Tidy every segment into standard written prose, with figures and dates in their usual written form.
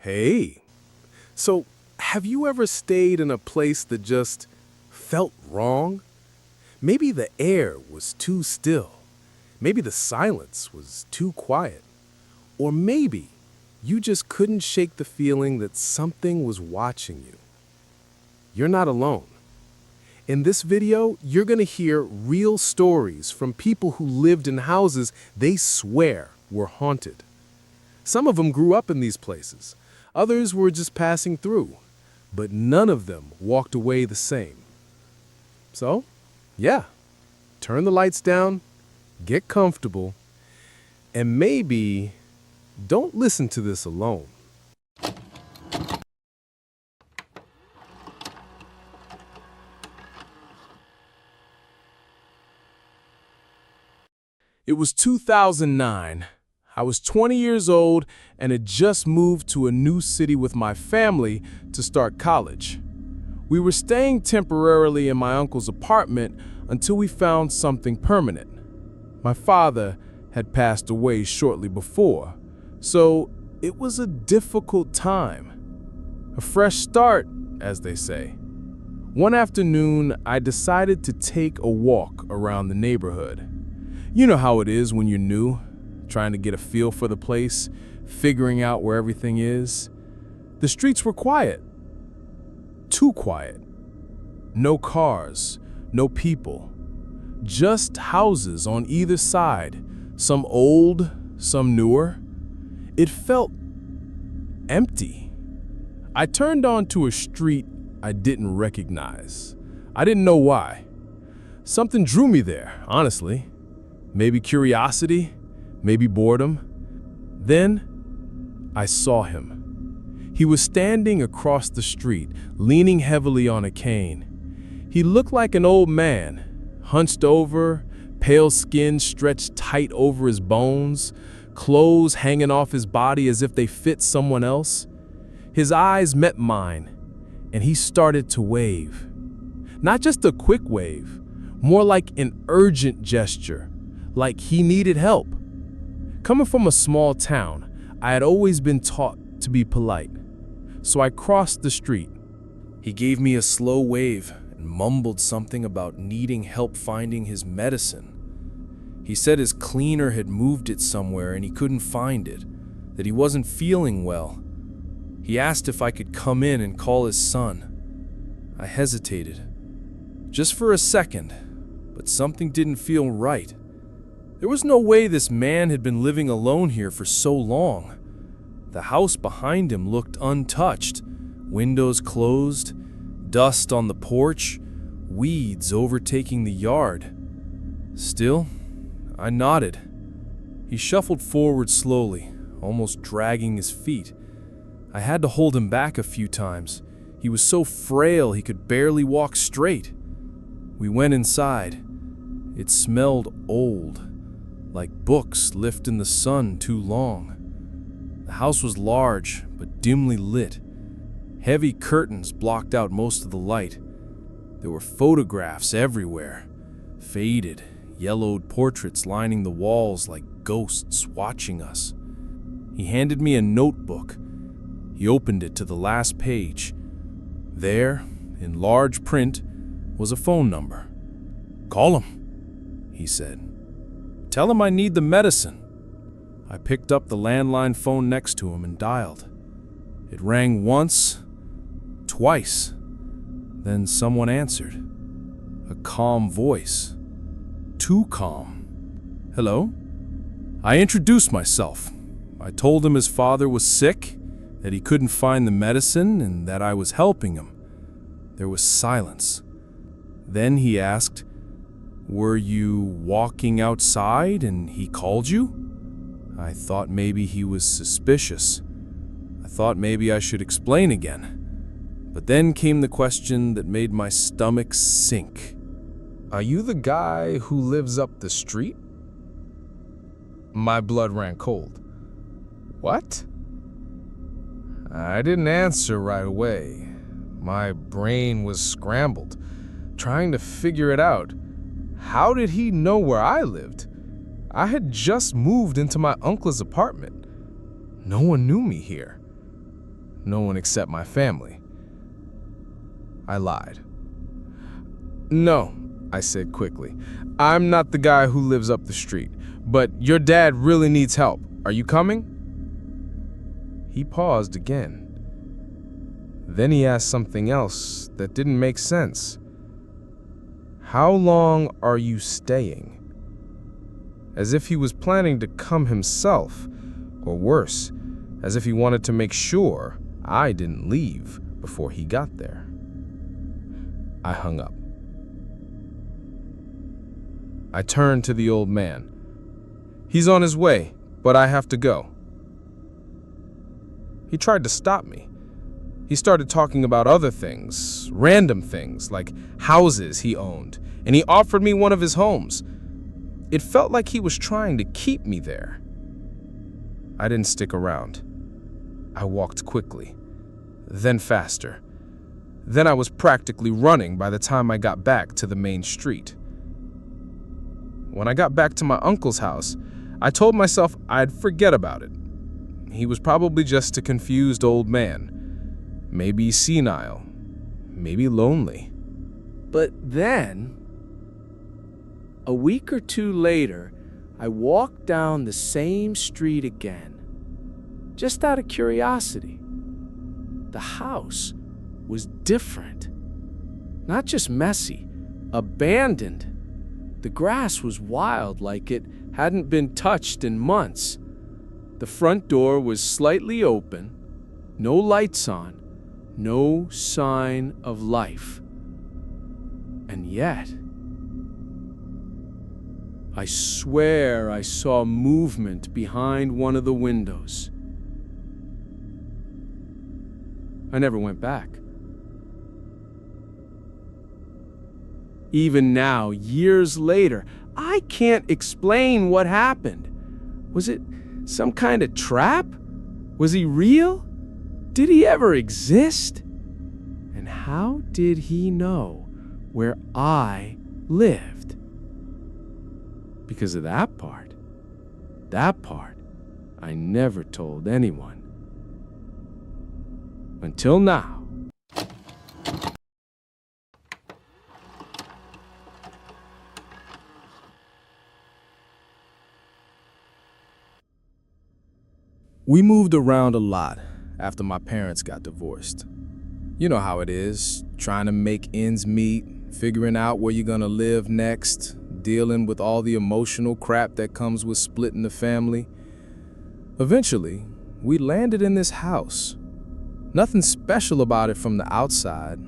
Hey, so have you ever stayed in a place that just felt wrong? Maybe the air was too still. Maybe the silence was too quiet. Or maybe you just couldn't shake the feeling that something was watching you. You're not alone. In this video, you're going to hear real stories from people who lived in houses they swear were haunted. Some of them grew up in these places. Others were just passing through, but none of them walked away the same. So, yeah, turn the lights down, get comfortable, and maybe don't listen to this alone. It was 2009. I was 20 years old and had just moved to a new city with my family to start college. We were staying temporarily in my uncle's apartment until we found something permanent. My father had passed away shortly before, so it was a difficult time. A fresh start, as they say. One afternoon, I decided to take a walk around the neighborhood. You know how it is when you're new, trying to get a feel for the place, figuring out where everything is. The streets were quiet. Too quiet. No cars, no people. Just houses on either side, some old, some newer. It felt empty. I turned onto a street I didn't recognize. I didn't know why. Something drew me there, honestly. Maybe curiosity, maybe boredom. Then I saw him. He was standing across the street, leaning heavily on a cane. He looked like an old man, hunched over, pale skin stretched tight over his bones, clothes hanging off his body as if they fit someone else. His eyes met mine, and he started to wave. Not just a quick wave, more like an urgent gesture, like he needed help. Coming from a small town, I had always been taught to be polite, so I crossed the street. He gave me a slow wave and mumbled something about needing help finding his medicine. He said his cleaner had moved it somewhere and he couldn't find it, that he wasn't feeling well. He asked if I could come in and call his son. I hesitated, just for a second, but something didn't feel right. There was no way this man had been living alone here for so long. The house behind him looked untouched, windows closed, dust on the porch, weeds overtaking the yard. Still, I nodded. He shuffled forward slowly, almost dragging his feet. I had to hold him back a few times. He was so frail he could barely walk straight. We went inside. It smelled old, like books left in the sun too long. The house was large, but dimly lit. Heavy curtains blocked out most of the light. There were photographs everywhere, faded, yellowed portraits lining the walls like ghosts watching us. He handed me a notebook. He opened it to the last page. There, in large print, was a phone number. "Call him," he said. "Tell him I need the medicine." I picked up the landline phone next to him and dialed. It rang once, twice. Then someone answered. A calm voice. Too calm. "Hello?" I introduced myself. I told him his father was sick, that he couldn't find the medicine, and that I was helping him. There was silence. Then he asked, "Were you walking outside and he called you?" I thought maybe he was suspicious. I thought maybe I should explain again. But then came the question that made my stomach sink. "Are you the guy who lives up the street?" My blood ran cold. "What?" I didn't answer right away. My brain was scrambled, trying to figure it out. How did he know where I lived? I had just moved into my uncle's apartment. No one knew me here. No one except my family. I lied. No, I said quickly. I'm not the guy who lives up the street, but your dad really needs help. Are you coming? He paused again. Then he asked something else that didn't make sense. How long are you staying? As if he was planning to come himself, or worse, as if he wanted to make sure I didn't leave before he got there. I hung up. I turned to the old man. He's on his way, but I have to go. He tried to stop me. He started talking about other things, random things, like houses he owned, and he offered me one of his homes. It felt like he was trying to keep me there. I didn't stick around. I walked quickly, then faster. Then I was practically running by the time I got back to the main street. When I got back to my uncle's house, I told myself I'd forget about it. He was probably just a confused old man. Maybe senile, maybe lonely. But then, a week or two later, I walked down the same street again, just out of curiosity. The house was different. Not just messy, abandoned. The grass was wild, like it hadn't been touched in months. The front door was slightly open, no lights on, no sign of life. And yet, I swear I saw movement behind one of the windows. I never went back. Even now, years later, I can't explain what happened. Was it some kind of trap? Was he real? Did he ever exist? And how did he know where I lived? Because of that part, I never told anyone. Until now. We moved around a lot after my parents got divorced. You know how it is, trying to make ends meet, figuring out where you're gonna live next, dealing with all the emotional crap that comes with splitting the family. Eventually, we landed in this house. Nothing special about it from the outside.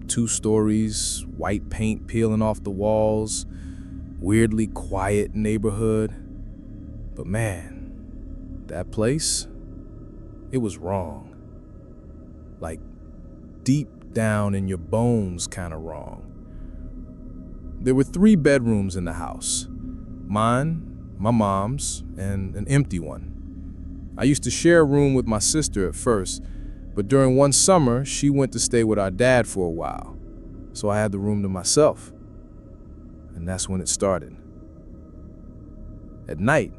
2 stories, white paint peeling off the walls, weirdly quiet neighborhood. But man, that place, it was wrong. Like deep down in your bones kind of wrong. There were 3 bedrooms in the house. Mine, my mom's, and an empty one. I used to share a room with my sister at first, but during one summer, she went to stay with our dad for a while, so I had the room to myself. And that's when it started. At night,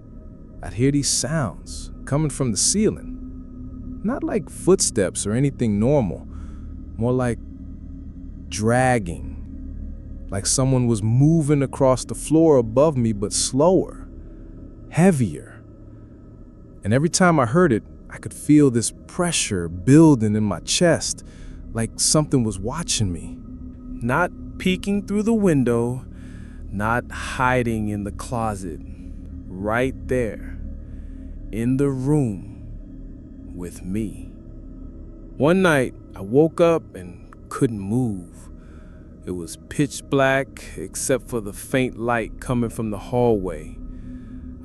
I'd hear these sounds coming from the ceiling. Not like footsteps or anything normal, more like dragging. Like someone was moving across the floor above me, but slower, heavier. And every time I heard it, I could feel this pressure building in my chest, like something was watching me. Not peeking through the window, not hiding in the closet. Right there, in the room, with me. One night, I woke up and couldn't move. It was pitch black, except for the faint light coming from the hallway.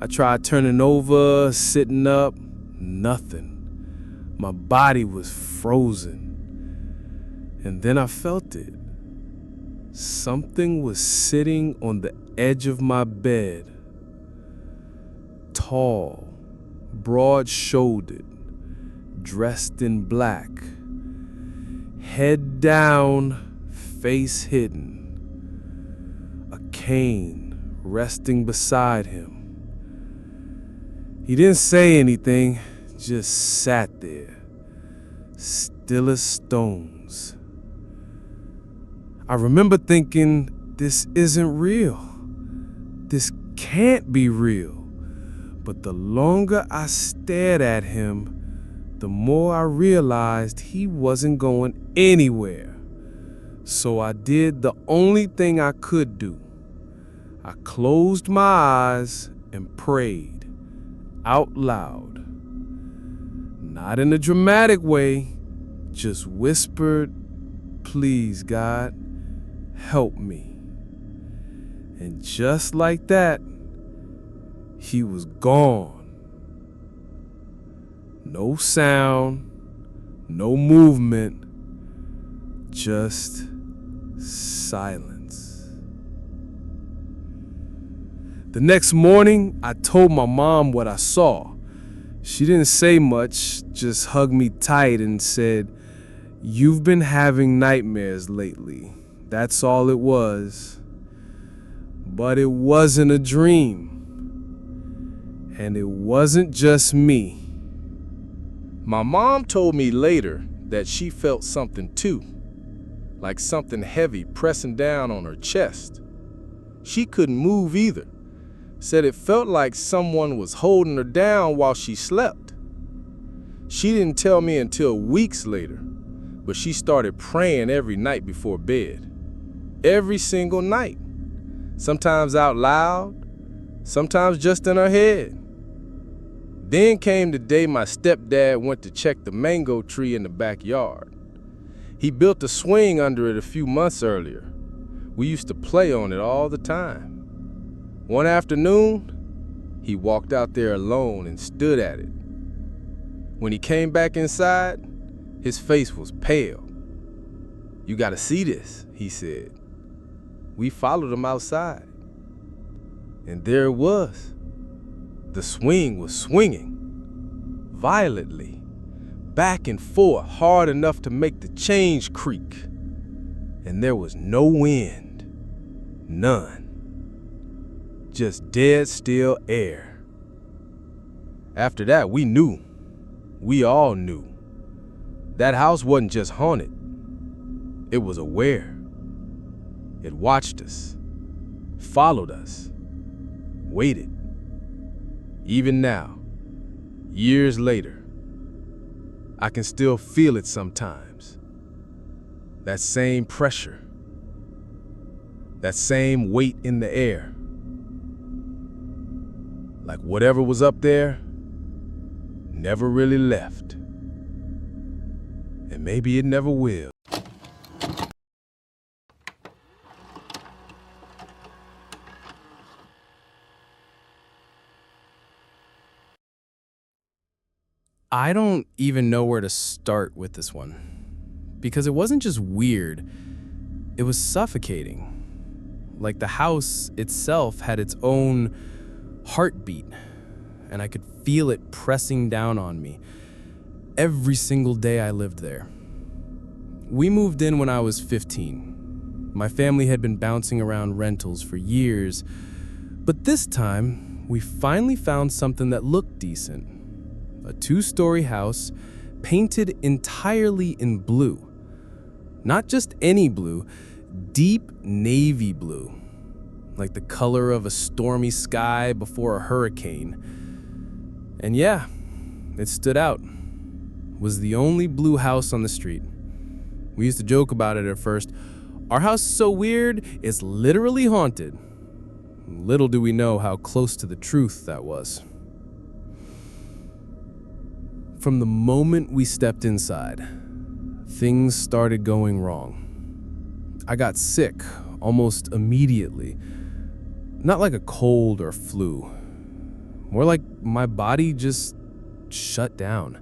I tried turning over, sitting up, nothing. My body was frozen. And then I felt it. Something was sitting on the edge of my bed. Tall, broad-shouldered, dressed in black, head down, face hidden, a cane resting beside him. He didn't say anything, just sat there, still as stones. I remember thinking, this isn't real. This can't be real. But the longer I stared at him, the more I realized he wasn't going anywhere. So I did the only thing I could do. I closed my eyes and prayed out loud. Not in a dramatic way, just whispered, "Please, God, help me." And just like that, he was gone. No sound, no movement, just silence. The next morning, I told my mom what I saw. She didn't say much, just hugged me tight and said, "You've been having nightmares lately. That's all it was." But it wasn't a dream. And it wasn't just me. My mom told me later that she felt something too, like something heavy pressing down on her chest. She couldn't move either. Said it felt like someone was holding her down while she slept. She didn't tell me until weeks later, but she started praying every night before bed. Every single night. Sometimes out loud, sometimes just in her head. Then came the day my stepdad went to check the mango tree in the backyard. He built a swing under it a few months earlier. We used to play on it all the time. One afternoon, he walked out there alone and stood at it. When he came back inside, his face was pale. "You gotta see this," he said. We followed him outside. And there it was. The swing was swinging violently, back and forth, hard enough to make the chains creak. And there was no wind, none. Just dead still air. After that, we knew. We all knew. That house wasn't just haunted. It was aware. It watched us, followed us, waited. Even now, years later, I can still feel it sometimes. That same pressure, that same weight in the air. Like whatever was up there never really left. And maybe it never will. I don't even know where to start with this one, because it wasn't just weird, it was suffocating. Like the house itself had its own heartbeat, and I could feel it pressing down on me every single day I lived there. We moved in when I was 15. My family had been bouncing around rentals for years, but this time we finally found something that looked decent. A 2-story house painted entirely in blue. Not just any blue, deep navy blue, like the color of a stormy sky before a hurricane. And yeah, it stood out. It was the only blue house on the street. We used to joke about it at first. Our house is so weird, it's literally haunted. Little do we know how close to the truth that was. From the moment we stepped inside, things started going wrong. I got sick almost immediately. Not like a cold or flu. More like my body just shut down.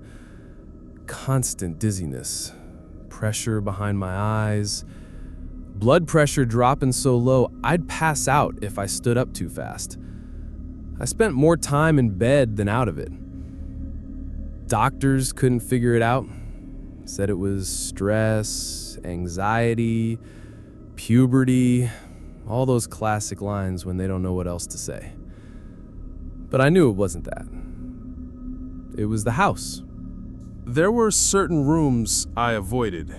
Constant dizziness, pressure behind my eyes, blood pressure dropping so low I'd pass out if I stood up too fast. I spent more time in bed than out of it. Doctors couldn't figure it out. Said it was stress, anxiety, puberty, all those classic lines when they don't know what else to say. But I knew it wasn't that. It was the house. There were certain rooms I avoided,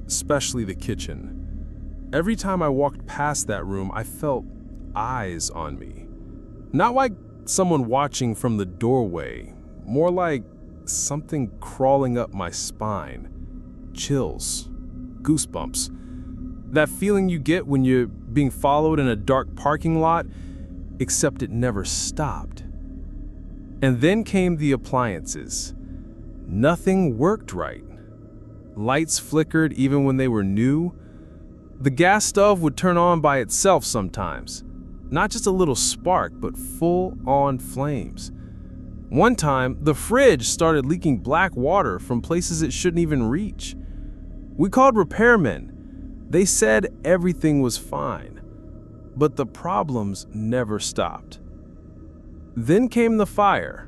especially the kitchen. Every time I walked past that room, I felt eyes on me. Not like someone watching from the doorway, more like something crawling up my spine. Chills, goosebumps. That feeling you get when you're being followed in a dark parking lot, except it never stopped. And then came the appliances. Nothing worked right. Lights flickered even when they were new. The gas stove would turn on by itself sometimes. Not just a little spark, but full-on flames. One time, the fridge started leaking black water from places it shouldn't even reach. We called repairmen. They said everything was fine, but the problems never stopped. Then came the fire.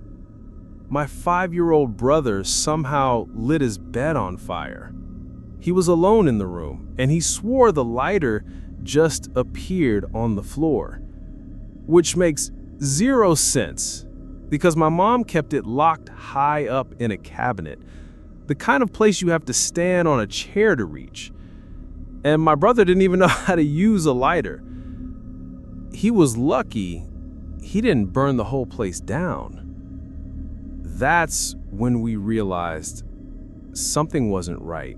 My 5-year-old brother somehow lit his bed on fire. He was alone in the room, and he swore the lighter just appeared on the floor, which makes zero sense because my mom kept it locked high up in a cabinet, the kind of place you have to stand on a chair to reach. And my brother didn't even know how to use a lighter. He was lucky he didn't burn the whole place down. That's when we realized something wasn't right.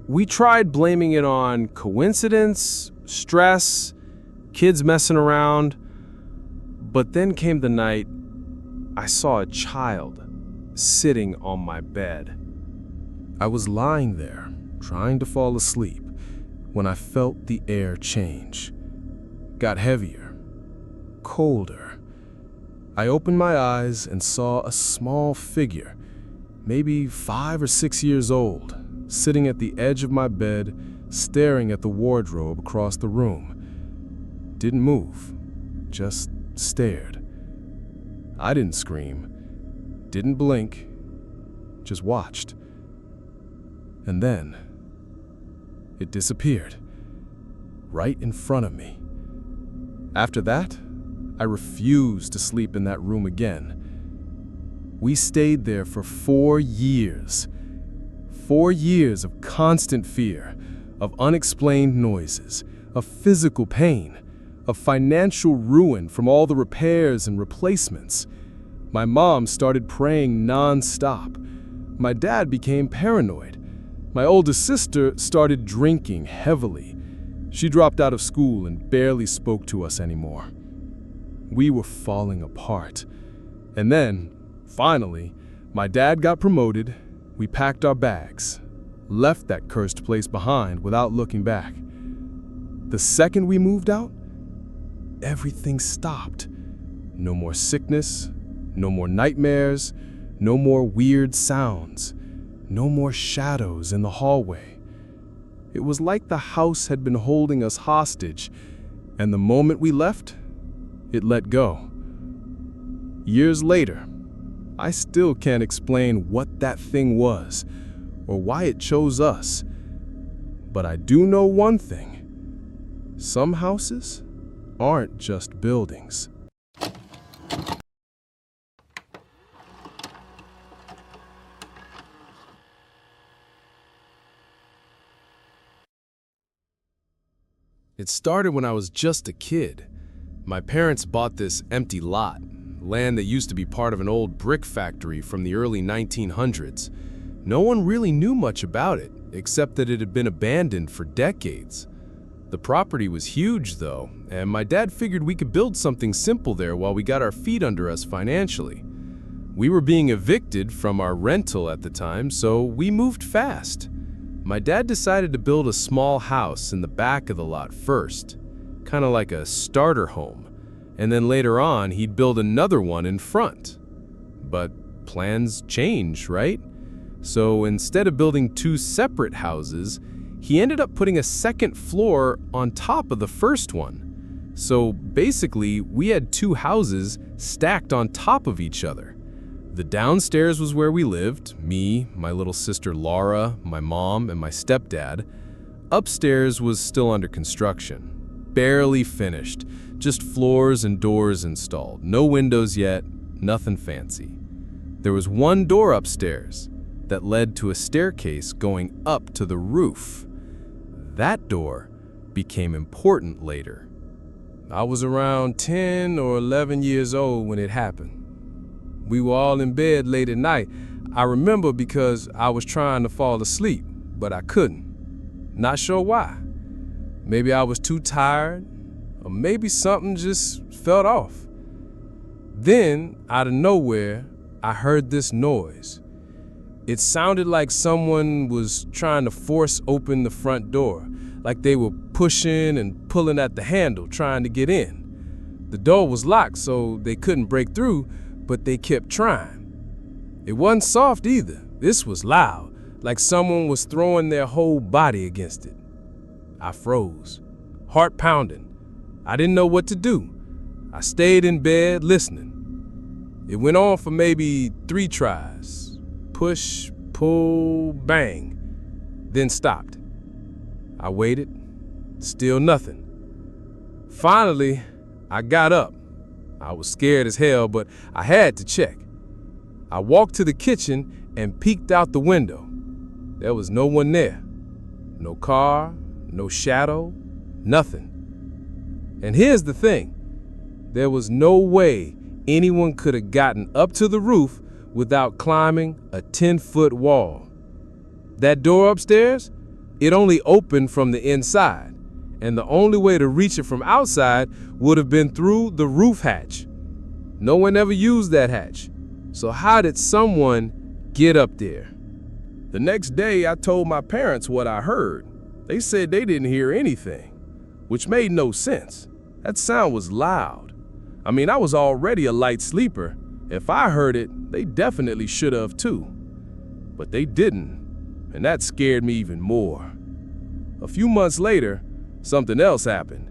We tried blaming it on coincidence, stress, kids messing around, but then came the night I saw a child sitting on my bed. I was lying there, trying to fall asleep, when I felt the air change. Got heavier, colder. I opened my eyes and saw a small figure, maybe 5 or 6 years old, sitting at the edge of my bed, staring at the wardrobe across the room. Didn't move, just stared. I didn't scream, didn't blink, just watched. And then, it disappeared, right in front of me. After that, I refused to sleep in that room again. We stayed there for 4 years. 4 years of constant fear, of unexplained noises, of physical pain, of financial ruin from all the repairs and replacements. My mom started praying non-stop. My dad became paranoid. My oldest sister started drinking heavily. She dropped out of school and barely spoke to us anymore. We were falling apart. And then, finally, my dad got promoted. We packed our bags, left that cursed place behind without looking back. The second we moved out, everything stopped. No more sickness, no more nightmares, no more weird sounds, no more shadows in the hallway. It was like the house had been holding us hostage, and the moment we left, it let go. Years later, I still can't explain what that thing was or why it chose us. But I do know one thing. Some houses aren't just buildings. It started when I was just a kid. My parents bought this empty lot, land that used to be part of an old brick factory from the early 1900s. No one really knew much about it, except that it had been abandoned for decades. The property was huge, though, and my dad figured we could build something simple there while we got our feet under us financially. We were being evicted from our rental at the time, so we moved fast. My dad decided to build a small house in the back of the lot first, kind of like a starter home, and then later on he'd build another one in front. But plans change, right? So instead of building 2 separate houses, he ended up putting a second floor on top of the first one. So basically, we had 2 houses stacked on top of each other. The downstairs was where we lived, me, my little sister Laura, my mom, and my stepdad. Upstairs was still under construction. Barely finished, just floors and doors installed. No windows yet, nothing fancy. There was one door upstairs, that led to a staircase going up to the roof. That door became important later. I was around 10 or 11 years old when it happened. We were all in bed late at night. I remember because I was trying to fall asleep, but I couldn't. Not sure why. Maybe I was too tired, or maybe something just felt off. Then, out of nowhere, I heard this noise. It sounded like someone was trying to force open the front door, like they were pushing and pulling at the handle, trying to get in. The door was locked, so they couldn't break through, but they kept trying. It wasn't soft either. This was loud, like someone was throwing their whole body against it. I froze, heart pounding. I didn't know what to do. I stayed in bed listening. It went on for maybe 3 tries. Push, pull, bang, then stopped. I waited, still nothing. Finally, I got up. I was scared as hell, but I had to check. I walked to the kitchen and peeked out the window. There was no one there. No car, no shadow, nothing. And here's the thing. There was no way anyone could have gotten up to the roof without climbing a 10-foot wall. That door upstairs, it only opened from the inside, and the only way to reach it from outside would have been through the roof hatch. No one ever used that hatch. So how did someone get up there? The next day, I told my parents what I heard. They said they didn't hear anything, which made no sense. That sound was loud. I mean, I was already a light sleeper. If I heard it, they definitely should have too. But they didn't, and that scared me even more. A few months later, something else happened.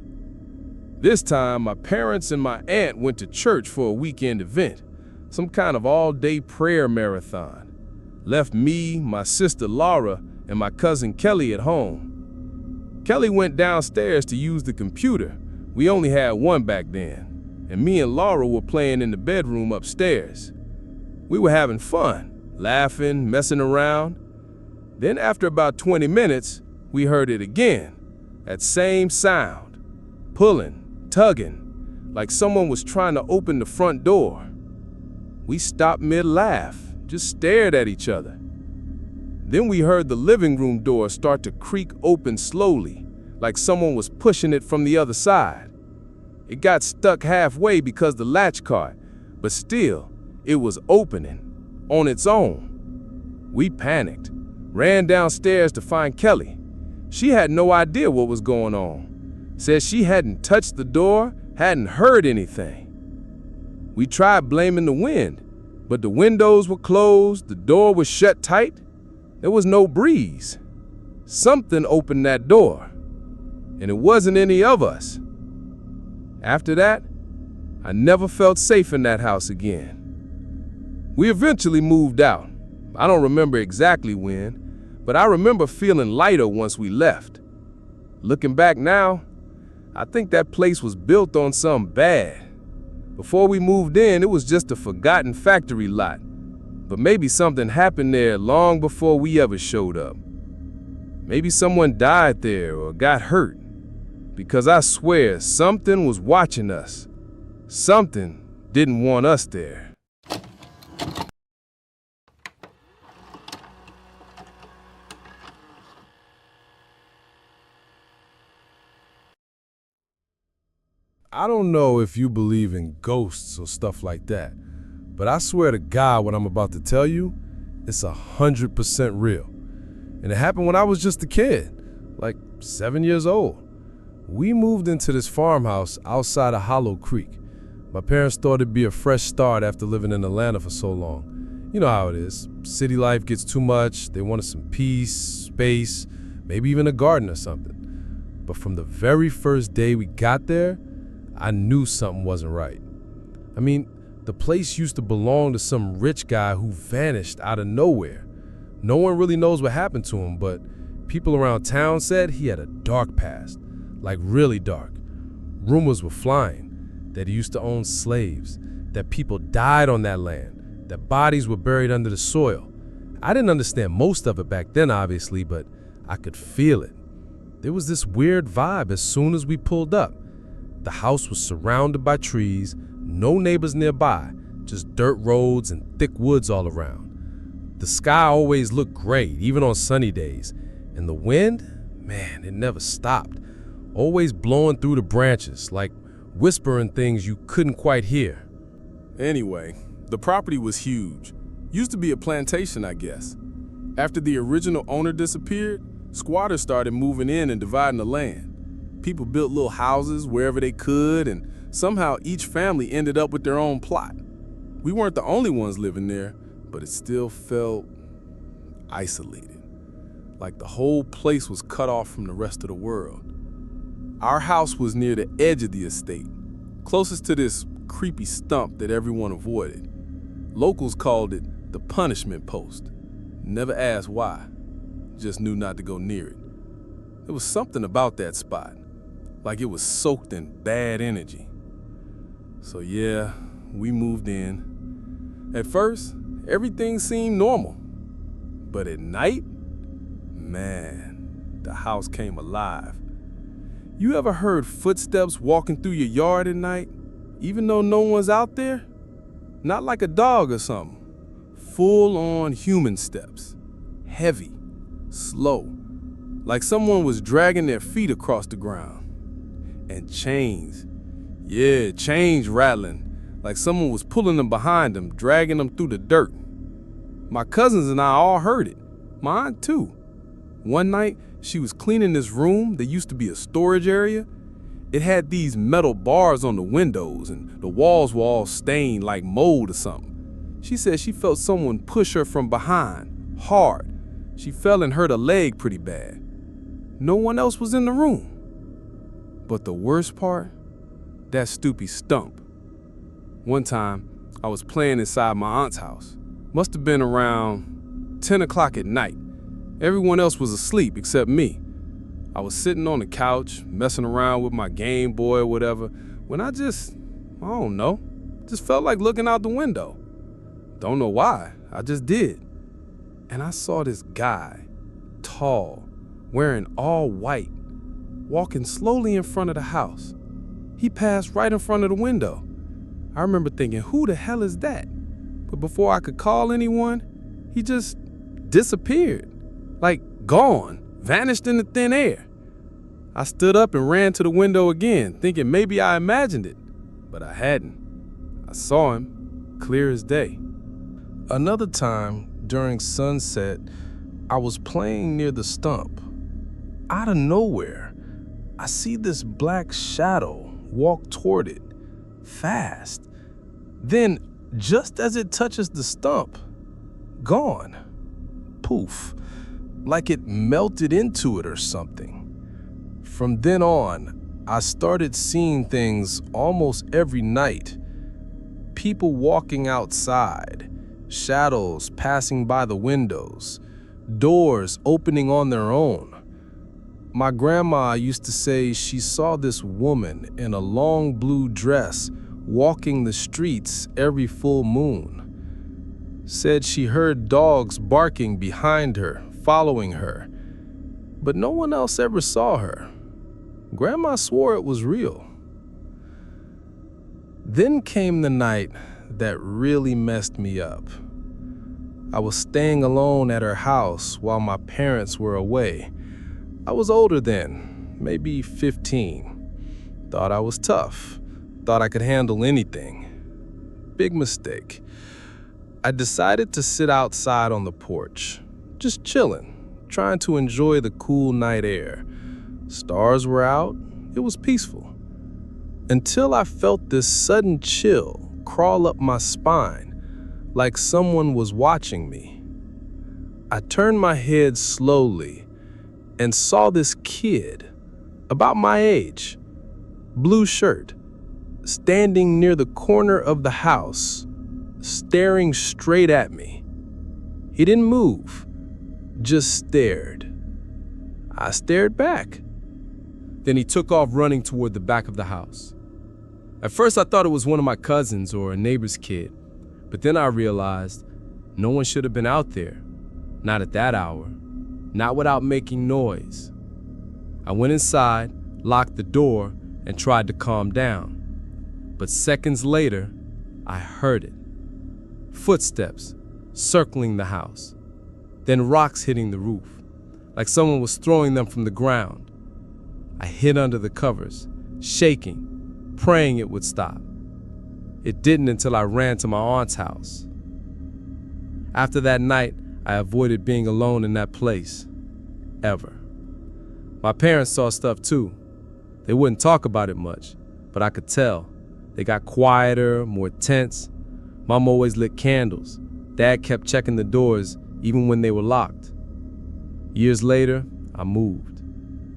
This time, my parents and my aunt went to church for a weekend event, some kind of all-day prayer marathon. Left me, my sister Laura, and my cousin Kelly at home. Kelly went downstairs to use the computer. We only had one back then, and me and Laura were playing in the bedroom upstairs. We were having fun, laughing, messing around. Then after about 20 minutes, we heard it again, that same sound, pulling, tugging, like someone was trying to open the front door. We stopped mid-laugh, just stared at each other. Then we heard the living room door start to creak open slowly, like someone was pushing it from the other side. It got stuck halfway because the latch caught, but still, it was opening on its own. We panicked, ran downstairs to find Kelly. She had no idea what was going on. Said she hadn't touched the door, hadn't heard anything. We tried blaming the wind, but the windows were closed, the door was shut tight. There was no breeze. Something opened that door, and it wasn't any of us. After that, I never felt safe in that house again. We eventually moved out. I don't remember exactly when, but I remember feeling lighter once we left. Looking back now, I think that place was built on something bad. Before we moved in, it was just a forgotten factory lot. But maybe something happened there long before we ever showed up. Maybe someone died there or got hurt. Because I swear, something was watching us. Something didn't want us there. I don't know if you believe in ghosts or stuff like that, but I swear to God what I'm about to tell you, it's 100% real. And it happened when I was just a kid, like 7 years old. We moved into this farmhouse outside of Hollow Creek. My parents thought it'd be a fresh start after living in Atlanta for so long. You know how it is. City life gets too much. They wanted some peace, space, maybe even a garden or something. But from the very first day we got there, I knew something wasn't right. I mean, the place used to belong to some rich guy who vanished out of nowhere. No one really knows what happened to him, but people around town said he had a dark past, like really dark. Rumors were flying that he used to own slaves, that people died on that land, that bodies were buried under the soil. I didn't understand most of it back then, obviously, but I could feel it. There was this weird vibe as soon as we pulled up. The house was surrounded by trees, no neighbors nearby, just dirt roads and thick woods all around. The sky always looked gray, even on sunny days, and the wind, man, it never stopped, always blowing through the branches, like whispering things you couldn't quite hear. Anyway, the property was huge. Used to be a plantation, I guess. After the original owner disappeared, squatters started moving in and dividing the land. People built little houses wherever they could, and somehow each family ended up with their own plot. We weren't the only ones living there, but it still felt isolated, like the whole place was cut off from the rest of the world. Our house was near the edge of the estate, closest to this creepy stump that everyone avoided. Locals called it the punishment post. Never asked why, just knew not to go near it. There was something about that spot, like it was soaked in bad energy. So yeah, we moved in. At first, everything seemed normal. But at night, man, the house came alive. You ever heard footsteps walking through your yard at night, even though no one's out there? Not like a dog or something. Full-on human steps. Heavy, slow, like someone was dragging their feet across the ground. And chains. Yeah, chains rattling, like someone was pulling them behind them, dragging them through the dirt. My cousins and I all heard it. My aunt too. One night, she was cleaning this room that used to be a storage area. It had these metal bars on the windows, and the walls were all stained like mold or something. She said she felt someone push her from behind, hard. She fell and hurt her leg pretty bad. No one else was in the room. But the worst part, that stoopy stump. One time, I was playing inside my aunt's house. Must have been around 10 o'clock at night. Everyone else was asleep except me. I was sitting on the couch, messing around with my Game Boy or whatever, when I just felt like looking out the window. Don't know why, I just did. And I saw this guy, tall, wearing all white, walking slowly in front of the house. He passed right in front of the window. I remember thinking, who the hell is that? But before I could call anyone, he just disappeared. Like gone, vanished into thin air. I stood up and ran to the window again, thinking maybe I imagined it, but I hadn't. I saw him, clear as day. Another time, during sunset, I was playing near the stump. Out of nowhere, I see this black shadow walk toward it, fast. Then, just as it touches the stump, gone. Poof, like it melted into it or something. From then on, I started seeing things almost every night. People walking outside, shadows passing by the windows, doors opening on their own. My grandma used to say she saw this woman in a long blue dress walking the streets every full moon. Said she heard dogs barking behind her, following her, but no one else ever saw her. Grandma swore it was real. Then came the night that really messed me up. I was staying alone at her house while my parents were away. I was older then, maybe 15. Thought I was tough. Thought I could handle anything. Big mistake. I decided to sit outside on the porch, just chilling, trying to enjoy the cool night air. Stars were out. It was peaceful. Until I felt this sudden chill crawl up my spine, like someone was watching me. I turned my head slowly and saw this kid, about my age, blue shirt, standing near the corner of the house, staring straight at me. He didn't move, just stared. I stared back. Then he took off running toward the back of the house. At first I thought it was one of my cousins or a neighbor's kid, but then I realized no one should have been out there. Not at that hour. Not without making noise. I went inside, locked the door, and tried to calm down. But seconds later, I heard it. Footsteps circling the house. Then rocks hitting the roof, like someone was throwing them from the ground. I hid under the covers, shaking, praying it would stop. It didn't until I ran to my aunt's house. After that night, I avoided being alone in that place. Ever. My parents saw stuff too. They wouldn't talk about it much, but I could tell. They got quieter, more tense. Mom always lit candles. Dad kept checking the doors even when they were locked. Years later, I moved.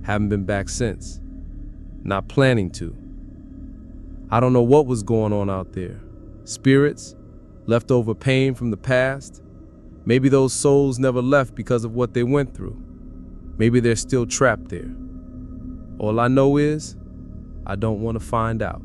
Haven't been back since. Not planning to. I don't know what was going on out there. Spirits? Leftover pain from the past? Maybe those souls never left because of what they went through. Maybe they're still trapped there. All I know is, I don't want to find out.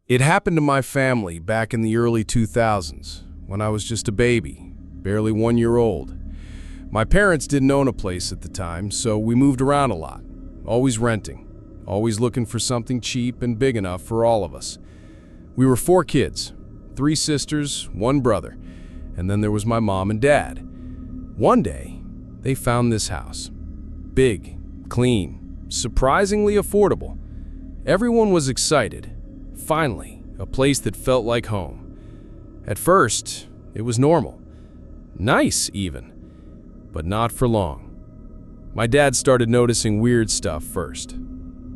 It happened to my family back in the early 2000s, when I was just a baby, barely 1 year old. My parents didn't own a place at the time, so we moved around a lot, always renting, always looking for something cheap and big enough for all of us. We were 4 kids, 3 sisters, 1 brother, and then there was my mom and dad. One day, they found this house. Big, clean, surprisingly affordable. Everyone was excited. Finally, a place that felt like home. At first, it was normal. Nice, even. But not for long. My dad started noticing weird stuff first.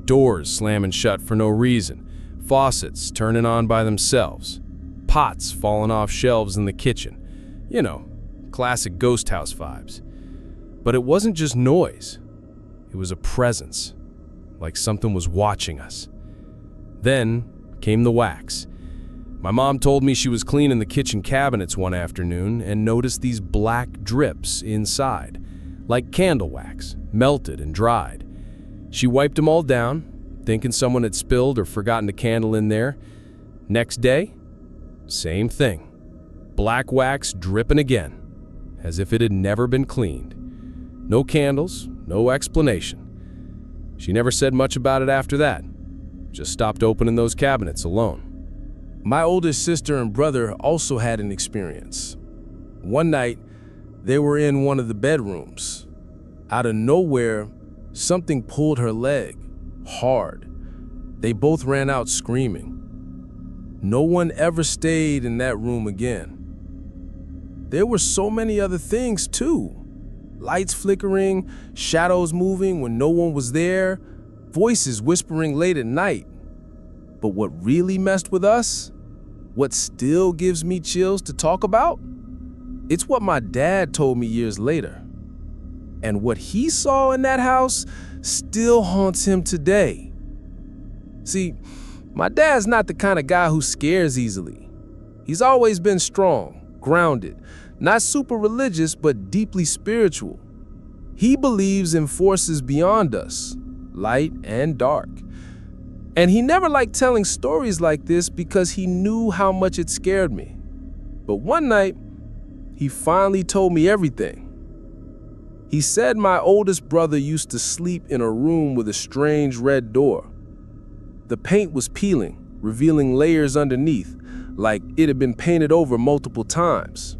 Doors slamming shut for no reason. Faucets turning on by themselves. Pots falling off shelves in the kitchen. You know, classic ghost house vibes. But it wasn't just noise. It was a presence. Like something was watching us. Then came the wax. My mom told me she was cleaning the kitchen cabinets one afternoon and noticed these black drips inside, like candle wax, melted and dried. She wiped them all down, thinking someone had spilled or forgotten a candle in there. Next day, same thing. Black wax dripping again, as if it had never been cleaned. No candles, no explanation. She never said much about it after that. Just stopped opening those cabinets alone. My oldest sister and brother also had an experience. One night, they were in one of the bedrooms. Out of nowhere, something pulled her leg, hard. They both ran out screaming. No one ever stayed in that room again. There were so many other things too. Lights flickering, shadows moving when no one was there, voices whispering late at night. But what really messed with us, what still gives me chills to talk about, it's what my dad told me years later. And what he saw in that house still haunts him today. See, my dad's not the kind of guy who scares easily. He's always been strong, grounded, not super religious, but deeply spiritual. He believes in forces beyond us, light and dark. And he never liked telling stories like this because he knew how much it scared me. But one night, he finally told me everything. He said my oldest brother used to sleep in a room with a strange red door. The paint was peeling, revealing layers underneath, like it had been painted over multiple times.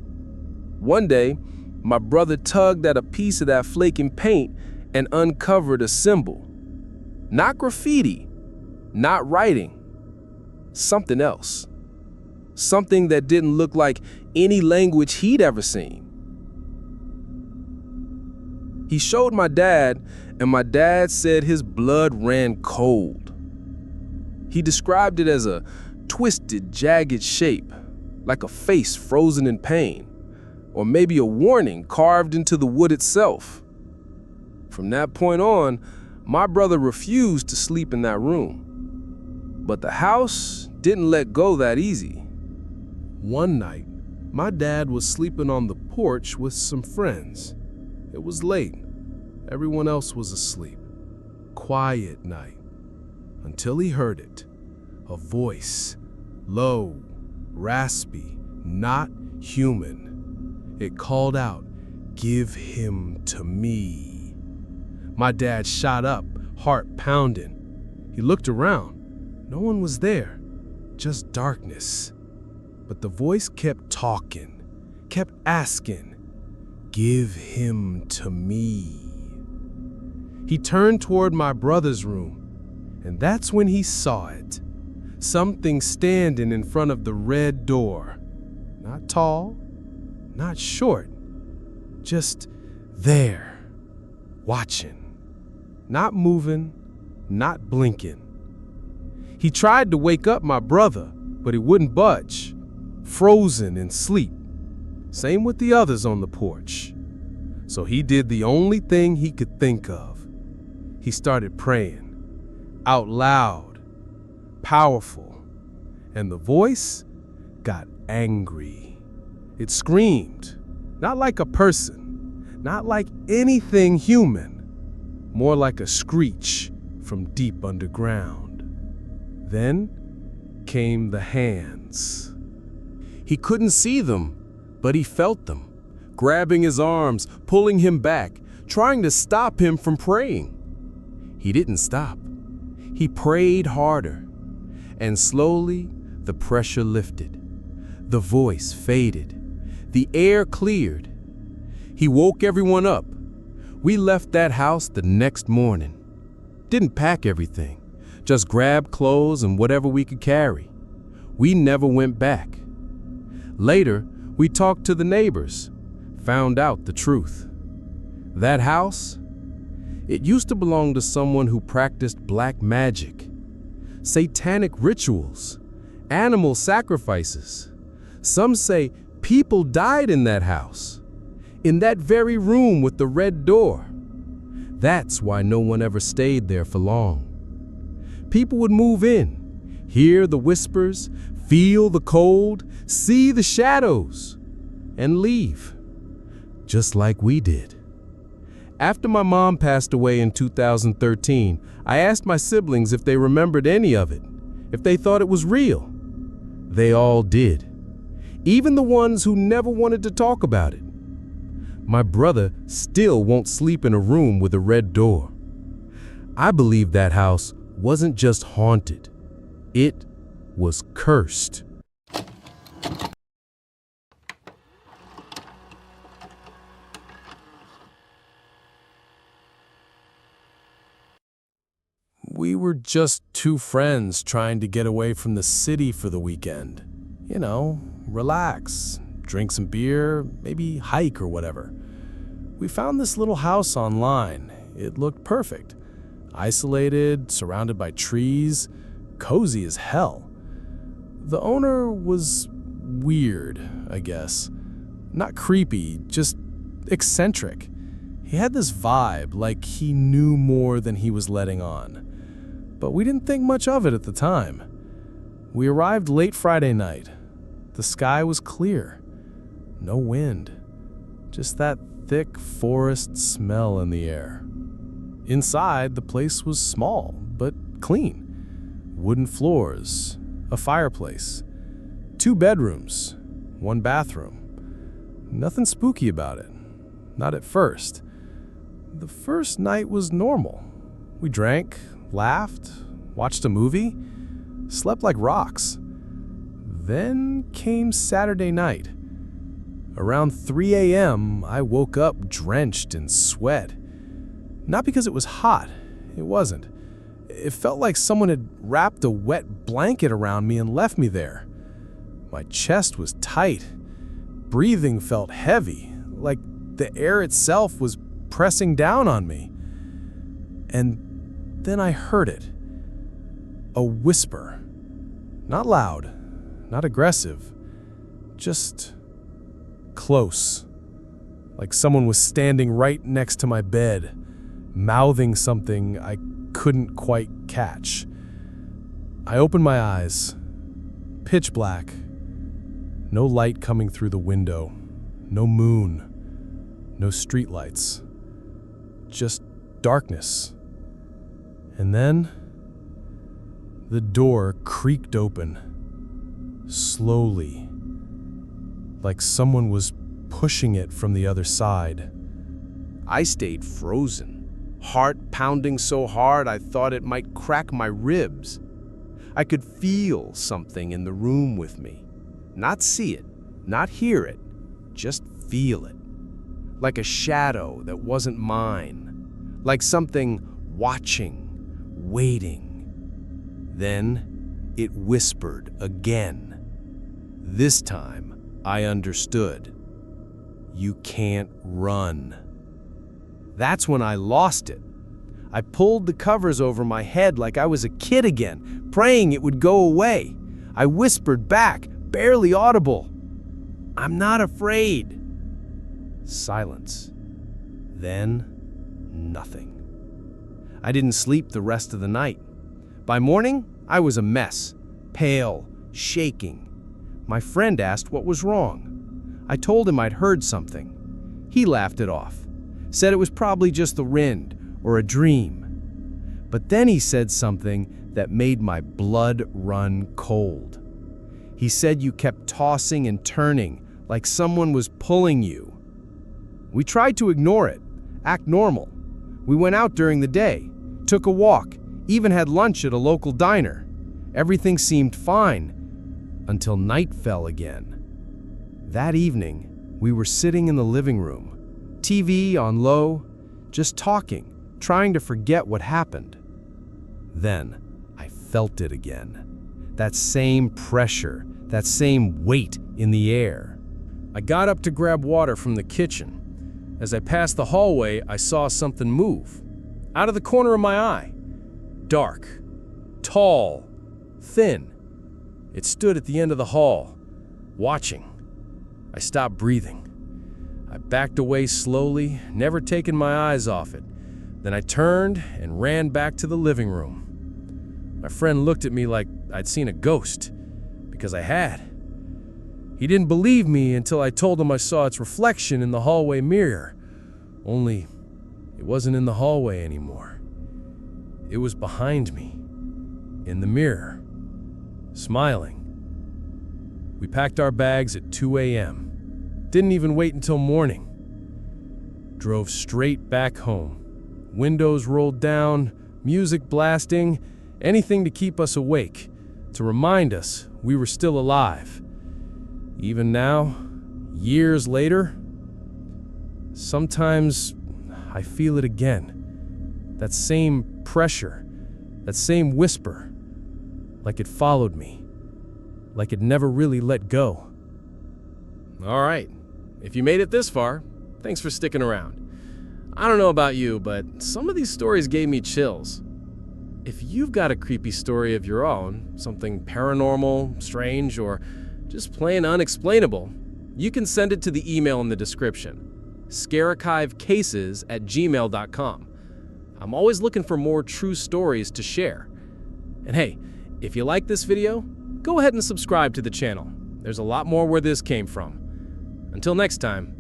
One day, my brother tugged at a piece of that flaking paint and uncovered a symbol. Not graffiti, not writing, something else. Something that didn't look like any language he'd ever seen. He showed my dad, and my dad said his blood ran cold. He described it as a twisted, jagged shape, like a face frozen in pain, or maybe a warning carved into the wood itself. From that point on, my brother refused to sleep in that room. But the house didn't let go that easy. One night, my dad was sleeping on the porch with some friends. It was late. Everyone else was asleep. quiet night until he heard it. A voice, low, raspy, not human. It called out, "Give him to me." My dad shot up, heart pounding. He looked around. No one was there, just darkness. But the voice kept talking, kept asking, "Give him to me." He turned toward my brother's room, and that's when he saw it. Something standing in front of the red door. Not tall, not short, just there, watching. Not moving, not blinking. He tried to wake up my brother, but he wouldn't budge, frozen in sleep. Same with the others on the porch. So he did the only thing he could think of. He started praying, out loud, powerful, and the voice got angry. It screamed, not like a person, not like anything human, more like a screech from deep underground. Then came the hands. He couldn't see them, but he felt them, grabbing his arms, pulling him back, trying to stop him from praying. He didn't stop. He prayed harder, and slowly the pressure lifted. The voice faded. The air cleared. He woke everyone up. We left that house the next morning. Didn't pack everything, just grabbed clothes and whatever we could carry. We never went back. Later, we talked to the neighbors, found out the truth. That house, it used to belong to someone who practiced black magic, satanic rituals, animal sacrifices. Some say people died in that house, in that very room with the red door. That's why no one ever stayed there for long. People would move in, hear the whispers, feel the cold, see the shadows, and leave, just like we did. After my mom passed away in 2013, I asked my siblings if they remembered any of it, if they thought it was real. They all did, even the ones who never wanted to talk about it. My brother still won't sleep in a room with a red door. I believe that house wasn't just haunted, it was cursed. We were just two friends trying to get away from the city for the weekend. You know, relax, drink some beer, maybe hike or whatever. We found this little house online. It looked perfect. Isolated, surrounded by trees, cozy as hell. The owner was weird, I guess. Not creepy, just eccentric. He had this vibe, like he knew more than he was letting on. But we didn't think much of it at the time. We arrived late Friday night. The sky was clear. No wind. Just that thick forest smell in the air. Inside, the place was small, but clean. Wooden floors, a fireplace, 2 bedrooms, 1 bathroom. Nothing spooky about it. Not at first. The first night was normal. We drank, laughed, watched a movie, slept like rocks. Then came Saturday night. Around 3 a.m., I woke up drenched in sweat. Not because it was hot, it wasn't. It felt like someone had wrapped a wet blanket around me and left me there. My chest was tight. Breathing felt heavy, like the air itself was pressing down on me. And then I heard it. A whisper. Not loud, not aggressive, just close. Like someone was standing right next to my bed, mouthing something I couldn't quite catch. I opened my eyes. Pitch black. No light coming through the window. No moon. No streetlights. Just darkness. And then the door creaked open, slowly, like someone was pushing it from the other side. I stayed frozen, heart pounding so hard I thought it might crack my ribs. I could feel something in the room with me. Not see it, not hear it, just feel it. Like a shadow that wasn't mine. Like something watching, waiting. Then it whispered again. This time I understood. You can't run. That's when I lost it. I pulled the covers over my head like I was a kid again, praying it would go away. I whispered back, barely audible, "I'm not afraid." Silence. Then, nothing. I didn't sleep the rest of the night. By morning, I was a mess, pale, shaking. My friend asked what was wrong. I told him I'd heard something. He laughed it off, said it was probably just the wind or a dream. But then he said something that made my blood run cold. He said you kept tossing and turning like someone was pulling you. We tried to ignore it, act normal. We went out during the day, took a walk, even had lunch at a local diner. Everything seemed fine until night fell again. That evening, we were sitting in the living room, TV on low, just talking, trying to forget what happened. Then I felt it again. That same pressure, that same weight in the air. I got up to grab water from the kitchen. As I passed the hallway, I saw something move. Out of the corner of my eye. Dark, tall, thin. It stood at the end of the hall, watching. I stopped breathing. I backed away slowly, never taking my eyes off it. Then I turned and ran back to the living room. My friend looked at me like I'd seen a ghost, because I had. He didn't believe me until I told him I saw its reflection in the hallway mirror. Only, it wasn't in the hallway anymore. It was behind me, in the mirror, smiling. We packed our bags at 2 a.m. Didn't even wait until morning. Drove straight back home. Windows rolled down, music blasting, anything to keep us awake, to remind us we were still alive. Even now, years later, sometimes I feel it again. That same pressure, that same whisper, like it followed me, like it never really let go. All right, if you made it this far, thanks for sticking around. I don't know about you, but some of these stories gave me chills. If you've got a creepy story of your own, something paranormal, strange, or just plain unexplainable, you can send it to the email in the description, scarearchive.cases@gmail.com. I'm always looking for more true stories to share. And hey, if you like this video, go ahead and subscribe to the channel. There's a lot more where this came from. Until next time,